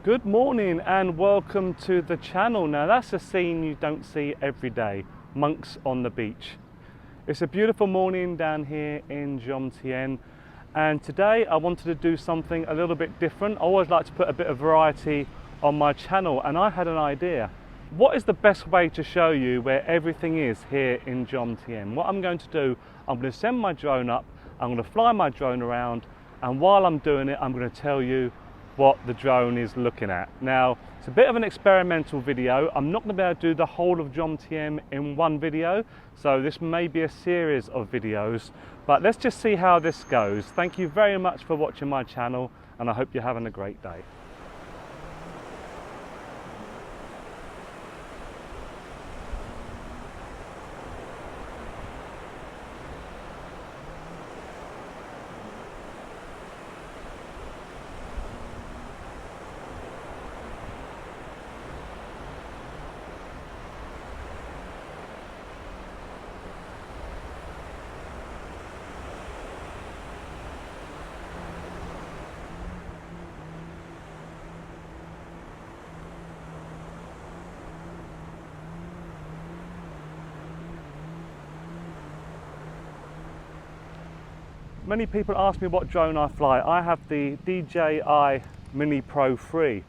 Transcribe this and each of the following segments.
Good morning and welcome to the channel. Now that's a scene you don't see every day, monks on the beach. It's a beautiful morning down here in Jomtien, and today I wanted to do something a little bit different. I always like to put a bit of variety on my channel, and I had an idea. What is the best way to show you where everything is here in Jomtien? What I'm going to do, I'm going to send my drone up, I'm going to fly my drone around, and while I'm doing it I'm going to tell you what the drone is looking at. Now, it's a bit of an experimental video. I'm not going to be able to do the whole of Jomtien in one video, so this may be a series of videos, but let's just see how this goes. Thank you very much for watching my channel, and I hope you're having a great day. Many people ask me what drone I fly. I have the DJI Mini Pro 3,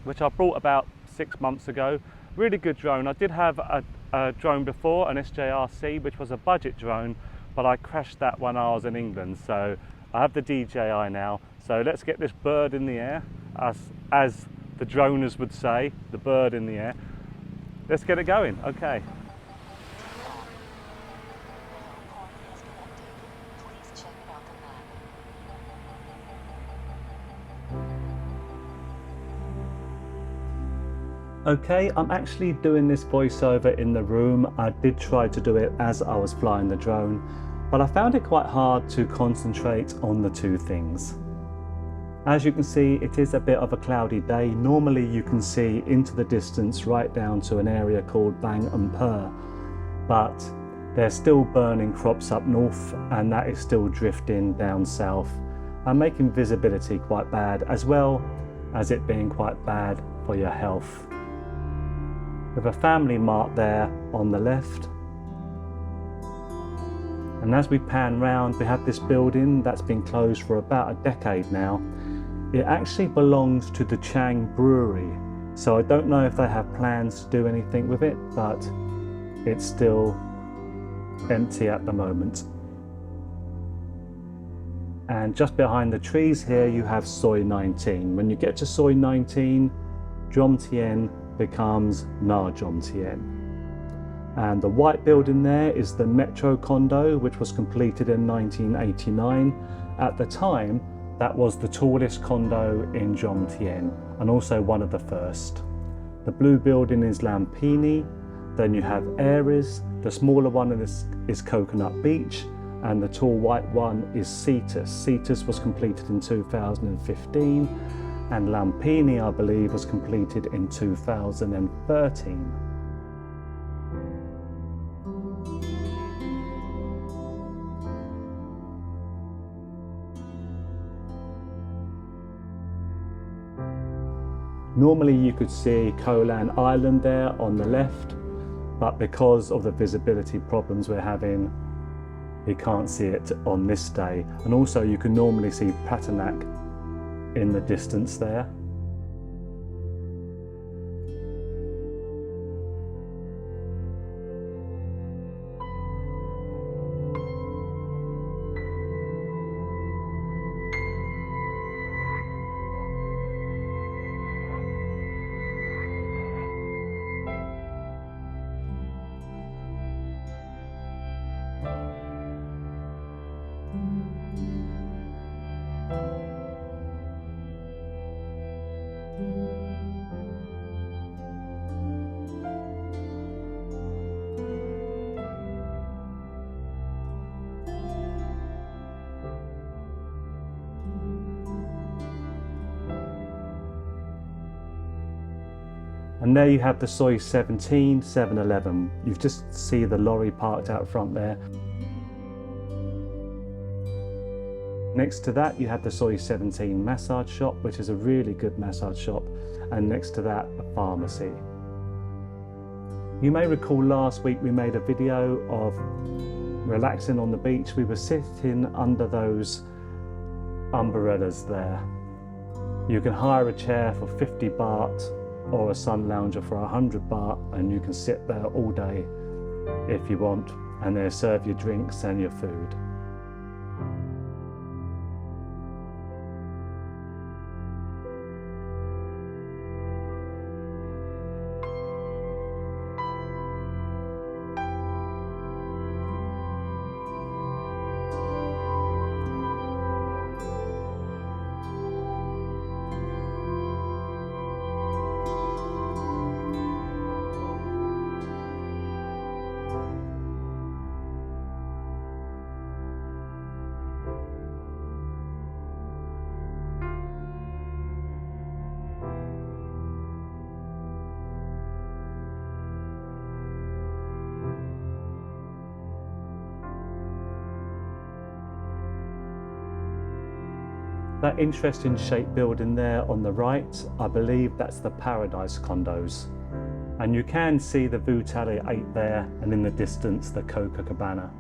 which I bought about 6 months ago. Really good drone. I did have a drone before, an SJRC, which was a budget drone, but I crashed that when I was in England. So I have the DJI now. So let's get this bird in the air, as the droners would say, the bird in the air. Let's get it going, okay. Okay, I'm actually doing this voiceover in the room. I did try to do it as I was flying the drone, but I found it quite hard to concentrate on the two things. As you can see, it is a bit of a cloudy day. Normally you can see into the distance right down to an area called Bang and Per, but there's still burning crops up north, and that is still drifting down south and making visibility quite bad, as well as it being quite bad for your health. With a family mart there on the left. And as we pan round, we have this building that's been closed for about a decade now. It actually belongs to the Chang Brewery, so I don't know if they have plans to do anything with it, but it's still empty at the moment. And just behind the trees here you have Soi 19. When you get to Soi 19, Jomtien becomes Na Jomtien. And the white building there is the Metro Condo, which was completed in 1989. At the time, that was the tallest condo in Jomtien, and also one of the first. The blue building is Lumpini, then you have Aeras, the smaller one is Coconut Beach, and the tall white one is Cetus. Cetus was completed in 2015, and Lumpini, I believe, was completed in 2013. Normally you could see Koh Lan Island there on the left, but because of the visibility problems we're having, you can't see it on this day. And also you can normally see Patanak in the distance there. And there you have the Soi 17 7-Eleven. You just see the lorry parked out front there. Next to that you have the Soy 17 massage shop, which is a really good massage shop, and next to that a pharmacy. You may recall last week we made a video of relaxing on the beach. We were sitting under those umbrellas there. You can hire a chair for 50 baht or a sun lounger for 100 baht, and you can sit there all day if you want, and they'll serve you drinks and your food. That interesting shaped building there on the right, I believe that's the Paradise Condos. And you can see the Vutale 8 there, and in the distance the Copacabana.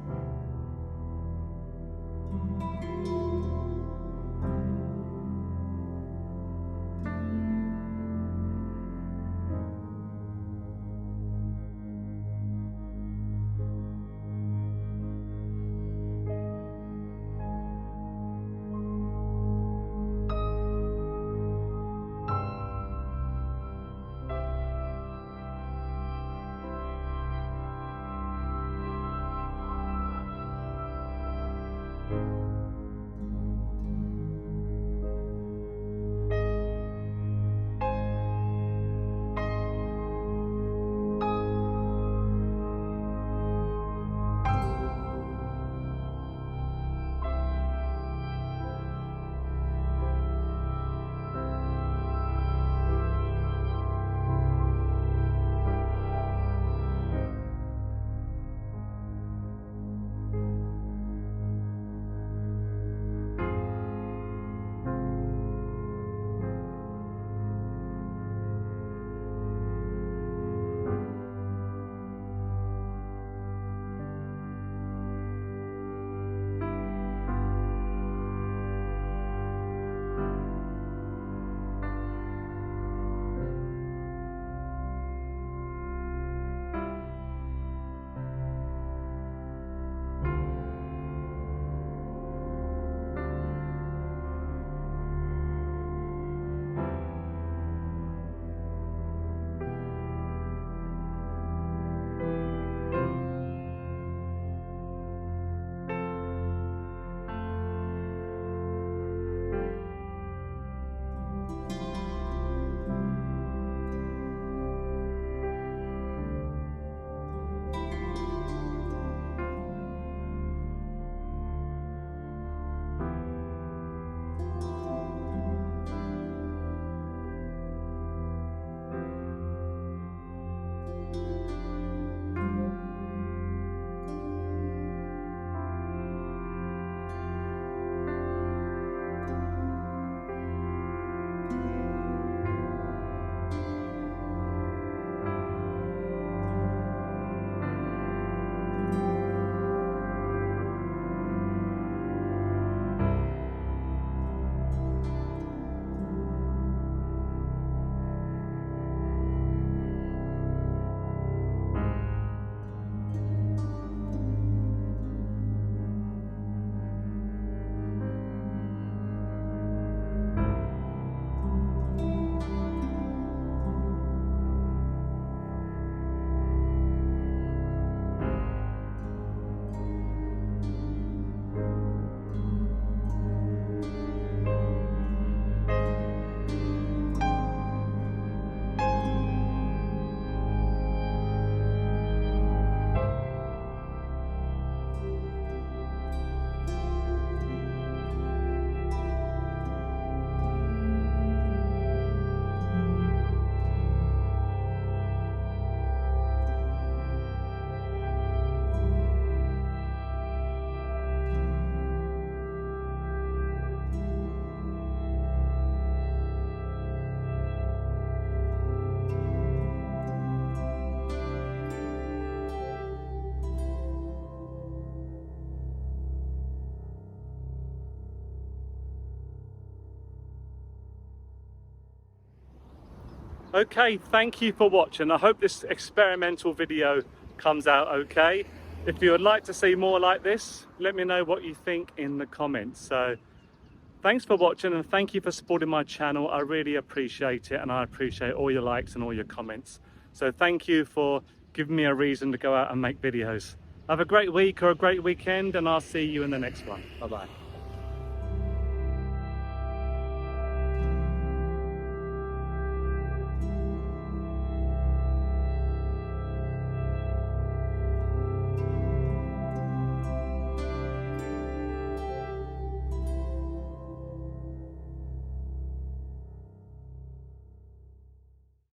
Okay, thank you for watching. I hope this experimental video comes out okay. If you would like to see more like this, let me know what you think in the comments. So thanks for watching, and thank you for supporting my channel. I really appreciate it, and I appreciate all your likes and all your comments. So thank you for giving me a reason to go out and make videos. Have a great week or a great weekend, and I'll see you in the next one. Bye bye.